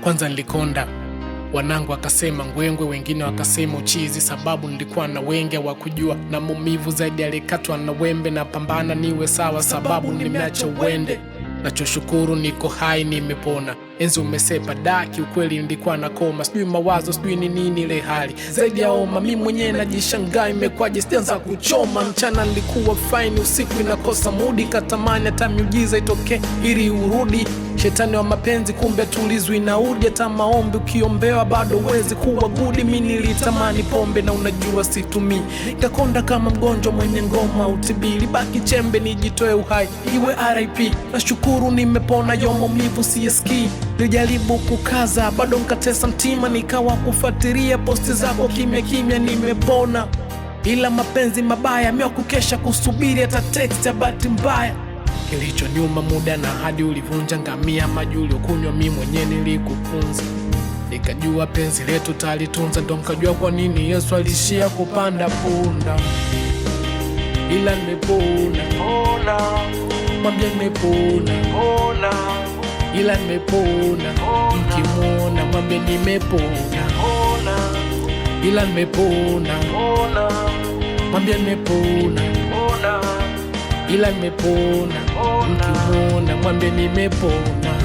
Kwanza nilikonda, wanangu wakasema ngwengwe, wengine wakasema uchizi, sababu nilikuwa na wenge wa kujua na mumivu zaidi alikatwa na wembe. Na pambana niwe sawa, sababu nimeacha uende. Nachoshukuru niko hai, nimepona. Enzi umesepa daki, ukweli nilikuwa na koma. Sijui mawazo, sijui ni nini ile hali zaidi ya oma. Mimi mwenyewe najishangaa imekwaje sianza kuchoma. Mchana nilikuwa fine, usiku inakosa mudi. Katamani hata miujiza itoke ili urudi. Shetani wa mapenzi kumbe tulizwi na udi. Hata maombi ukiombewa bado wezi kuwa gudi. Mimi nilitamani pombe na unajua situmii. Nikakonda kama mgonjwa mwenye ngoma utibili. Baki chembe nijitoe uhai iwe RIP. Nashukuru nimepona yo maumivu siyasikii. Nilijaribu kukaza bado nkatesa mtima. Nikawa kufuatilia posti zako kimya kimya, nimepona. Ila mapenzi mabaya mimi kukesha kusubiri hata text ya bahati mbaya. Kilicho nyuma muda na hadi ulivunja ngamia. Maji uliokunywa mimi mwenyewe nilikufunza. Nikajua penzi letu talitunza, ndo nkajua kwa nini Yesu alishia kupanda punda. Ila nimepona, mwambie nimepona, ila nimepona. Mkimwona mwambie nimepona, ila nimepona, mwambie nimepona, ila nimepona. Mkimwona mwambie nimepona.